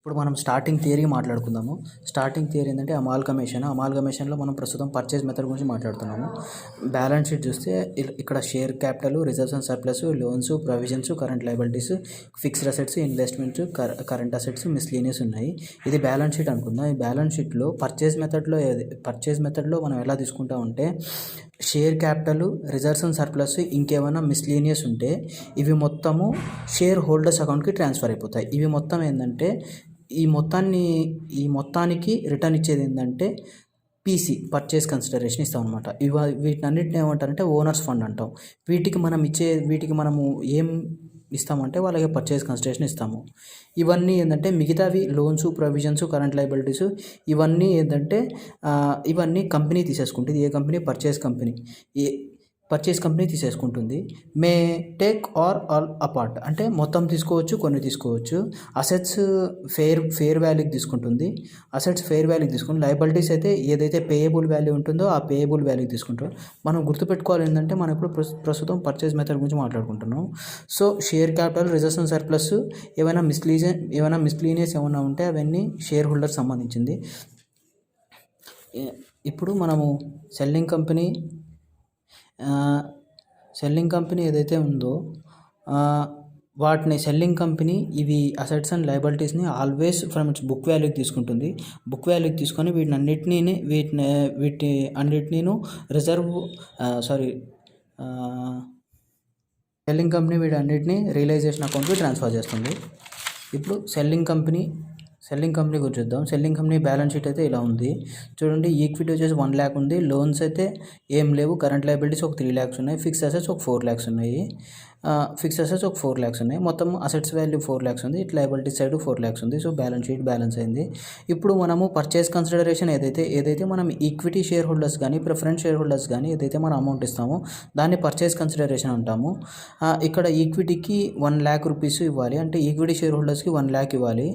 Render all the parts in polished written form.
ఇప్పుడు మనం starting theory మాట్లాడుకుందాము. స్టార్టింగ్ థియరీ ఏంటంటే అమాల్గమేషన్లో మనం ప్రస్తుతం పర్చేజ్ మెథడ్ గురించి మాట్లాడుతున్నాము. బ్యాలెన్స్ షీట్ చూస్తే ఇక్కడ share capital, reserves and surplus, loans, provisions, current liabilities, fixed assets, investments, current assets, miscellaneous ఉన్నాయి. ఇది బ్యాలెన్స్ షీట్ అనుకుందాం. ఈ బ్యాలెన్స్ షీట్లో పర్చేజ్ మెథడ్లో మనం ఎలా తీసుకుంటామంటే share capital, reserves and surplus, ఇంకేమైనా మిస్లీనియస్ ఉంటే ఇవి మొత్తము షేర్ హోల్డర్స్ అకౌంట్కి ట్రాన్స్ఫర్ అయిపోతాయి. ఇవి మొత్తం ఏంటంటే ఈ మొత్తానికి రిటర్న్ ఇచ్చేది ఏంటంటే పీసీ, పర్చేస్ కన్సిడరేషన్ ఇస్తాం అనమాట. వీటినన్నిటిని ఏమంటారంటే ఓనర్స్ ఫండ్ అంటాం. వీటికి మనము ఏం ఇస్తామంటే వాళ్ళకి పర్చేస్ కన్సిడరేషన్ ఇస్తాము. ఇవన్నీ ఏంటంటే మిగతావి లోన్స్, ప్రొవిజన్స్, కరెంట్ లయబిలిటీస్ ఇవన్నీ ఏంటంటే ఇవన్నీ కంపెనీ తీసేసుకుంటుంది. ఏ కంపెనీ? పర్చేస్ కంపెనీ తీసేసుకుంటుంది. May take or all apart అంటే మొత్తం తీసుకోవచ్చు, కొన్ని తీసుకోవచ్చు. అసెట్స్ ఫెయిర్ వాల్యూకి తీసుకుంటుంది. లయబిలిటీస్ అయితే ఏదైతే పేయబుల్ వాల్యూ ఉంటుందో ఆ పేయబుల్ వాల్యూకి తీసుకుంటారు. మనం గుర్తుపెట్టుకోవాలి ఏంటంటే మనం ఇప్పుడు ప్రస్తుతం పర్చేస్ మెథడ్ గురించి మాట్లాడుకుంటున్నాం. So share capital, reserves and surplus, ఏమైనా మిస్లీనియస్ ఏమైనా ఉంటే అవన్నీ షేర్ హోల్డర్ సంబంధించింది. ఇప్పుడు మనము సెల్లింగ్ కంపెనీ ఏదైతే ఉందో సెల్లింగ్ కంపెనీ ఇవి అసెట్స్ అండ్ లయబిలిటీస్ని ఆల్వేస్ ఫ్రమ్ ఇట్స్ బుక్ వాల్యూకి తీసుకుంటుంది. బుక్ వాల్యూకి తీసుకొని వీటి అన్నిటినీ సెల్లింగ్ కంపెనీ వీటన్నిటిని రియలైజేషన్ అకౌంట్కి ట్రాన్స్ఫర్ చేస్తుంది. ఇప్పుడు సెల్లింగ్ కంపెనీ గురించి చూద్దాం. సెల్లింగ్ కంపెనీ బ్యాలెన్స్ షీట్ అయితే ఇలా ఉంది చూడండి. ఈక్విటీ వచ్చేసి 1 lakh ఉంది. లోన్స్ అయితే ఏం లేవు. కరెంట్ లయబిలిటీస్ ఒక 3 lakhs ఉన్నాయి. ఫిక్స్డ్ అసెట్స్ ఒక 4 lakhs ఉన్నాయి. మొత్తం అసెట్స్ వాల్యూ 4 lakhs ఉంది. ఇట్లా లయబిలిటీస్ సైడ్ 4 lakhs ఉంది. సో బ్యాలెన్స్ షీట్ బ్యాలెన్స్ అయింది. ఇప్పుడు మనము పర్చేస్ కన్సిడరేషన్ ఏదైతే మనం ఈక్విటీ షేర్ హోల్డర్స్ కానీ ప్రిఫరెన్స్ షేర్ హోల్డర్స్ కానీ ఏదైతే మనం అమౌంట్ ఇస్తామో దాన్ని పర్చేస్ కన్సిడరేషన్ అంటాము. ఇక్కడ ఈక్విటీకి 1 lakh rupees ఇవ్వాలి. అంటే ఈక్విటీ షేర్ హోల్డర్స్కి 1 lakh ఇవ్వాలి.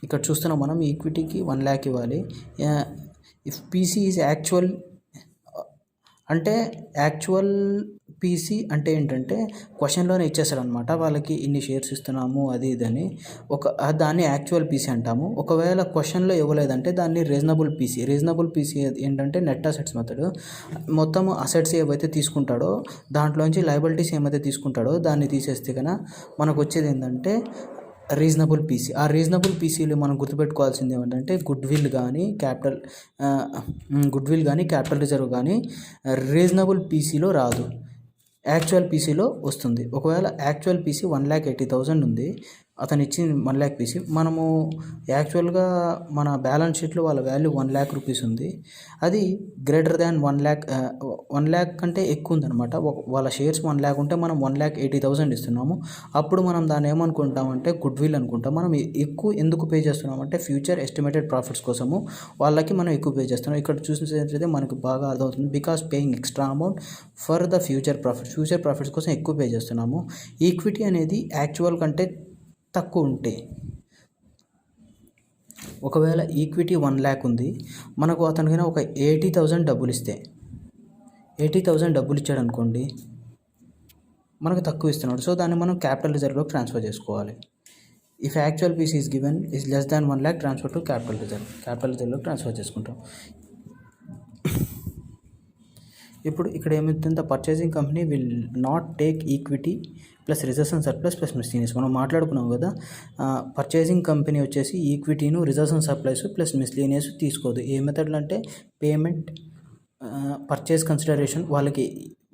ఇక్కడ చూస్తున్నాం మనం ఈక్విటీకి 1 lakh ఇవ్వాలి. If PC is actual PC అంటే ఏంటంటే క్వశ్చన్లోనే ఇచ్చేస్తాడు అనమాట. వాళ్ళకి ఇన్ని షేర్స్ ఇస్తున్నాము అది ఇదని దాన్ని యాక్చువల్ పీసీ అంటాము. ఒకవేళ క్వశ్చన్లో ఇవ్వలేదంటే దాన్ని రీజనబుల్ పీసీ ఏంటంటే నెట్ అసెట్స్ మెథడ్. మొత్తం అసెట్స్ ఏవైతే తీసుకుంటాడో దాంట్లోంచి లయబిలిటీస్ ఏమైతే తీసుకుంటాడో దాన్ని తీసేస్తే కనుక మనకు వచ్చేది ఏంటంటే రీజనబుల్ పీసీ. ఆ రీజనబుల్ పీసీలో మనం గుర్తుపెట్టుకోవాల్సింది ఏమంటే గుడ్ విల్ కానీ క్యాపిటల్ రిజర్వ్ కానీ రీజనబుల్ పీసీలో రాదు, యాక్చువల్ పీసీలో వస్తుంది. ఒకవేళ యాక్చువల్ పీసీ 1,80,000 ఉంది, అతను ఇచ్చింది 1 lakh పీసీ. మనము యాక్చువల్గా మన బ్యాలెన్స్ షీట్లో వాళ్ళ వాల్యూ 1 lakh rupees ఉంది. అది గ్రేటర్ దాన్ 1 lakh కంటే ఎక్కువ ఉందన్నమాట. వాళ్ళ షేర్స్ 1 lakh ఉంటే మనం 1,80,000 ఇస్తున్నాము. అప్పుడు మనం దాన్ని ఏమనుకుంటామంటే గుడ్ విల్ అనుకుంటాం. మనం ఎక్కువ ఎందుకు పే చేస్తున్నామంటే ఫ్యూచర్ ఎస్టిమేటెడ్ ప్రాఫిట్స్ కోసము వాళ్ళకి మనం ఎక్కువ పే చేస్తున్నాం. ఇక్కడ చూసినట్లయితే మనకు బాగా అర్థమవుతుంది. Because paying extra amount for the future profits కోసం ఎక్కువ పే చేస్తున్నాము. ఈక్విటీ అనేది యాక్చువల్ కంటే తక్కువ ఉంటే, ఒకవేళ ఈక్విటీ 1 lakh ఉంది, మనకు అతనికైనా ఒక 80,000 డబ్బులు ఇస్తే 80,000 డబ్బులు ఇచ్చాడు అనుకోండి, మనకు తక్కువ ఇస్తున్నాడు. సో దాన్ని మనం క్యాపిటల్ రిజర్వ్లోకి ట్రాన్స్ఫర్ చేసుకోవాలి. If actual PC is given is less than 1 lakh transfer to capital రిజర్వ్లోకి ట్రాన్స్ఫర్ చేసుకుంటాం. ఇప్పుడు ఇక్కడ ఏమవుతుందో purchasing company will not take equity plus reserves and surplus plus miscellaneous. మనం మాట్లాడుకున్నాం కదా, పర్చేసింగ్ కంపెనీ వచ్చేసి ఈక్విటీను, reserves and surplus plus miscellaneous తీసుకోదు. ఏ మెథడ్లో అంటే పేమెంట్, పర్చేస్ కన్సిడరేషన్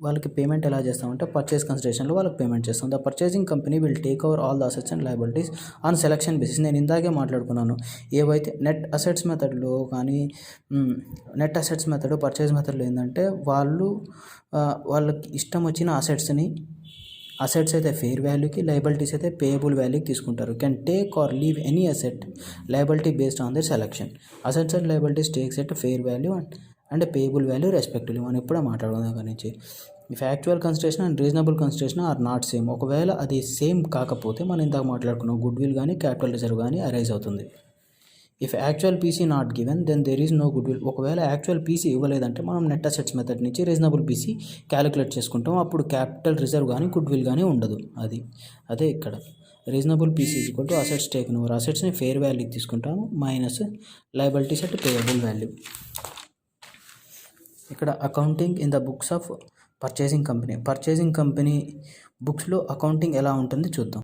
వాళ్ళకి పేమెంట్ ఎలా చేస్తామంటే పర్చేస్ కన్సిడరేషన్లో వాళ్ళకి పేమెంట్ చేస్తాం. The purchasing company will take over all the assets and liabilities on selection basis. నేను ఇందాకే మాట్లాడుకున్నాను. ఏవైతే నెట్ అసెట్స్ మెథడ్లో కానీ పర్చేస్ మెథడ్లో ఏంటంటే వాళ్ళకి ఇష్టం వచ్చిన అసెట్స్ అయితే ఫెయిర్ వాల్యూకి, లయబిలిటీస్ అయితే పేయబుల్ వాల్యూకి తీసుకుంటారు. Can take or leave any asset liability based on their selection. Assets and liabilities takes at fair value and payable value respectively. మనం ఎప్పుడో మాట్లాడుకుందాం దాని నుంచి. If actual consideration and reasonable consideration are not same. ఒకవేళ అది same కాకపోతే మనం ఇందాక మాట్లాడుకున్నాం గుడ్ విల్ కానీ క్యాపిటల్ రిజర్వ్ కానీ అరైజ్ అవుతుంది. If actual PC not given then there is no goodwill. ఒకవేళ యాక్చువల్ పీసీ ఇవ్వలేదంటే మనం నెట్ అసెట్స్ మెథడ్ నుంచి రీజనబుల్ పీసీ క్యాలిక్యులేట్ చేసుకుంటాం. అప్పుడు క్యాపిటల్ రిజర్వ్ కానీ గుడ్ విల్ కానీ ఉండదు. అదే ఇక్కడ reasonable PC is equal to assets taken over. అసెట్స్ని ఫేర్ వాల్యూ తీసుకుంటాము minus liabilities at payable value. ఇక్కడ accounting in the books of purchasing company బుక్స్లో అకౌంటింగ్ ఎలా ఉంటుంది చూద్దాం.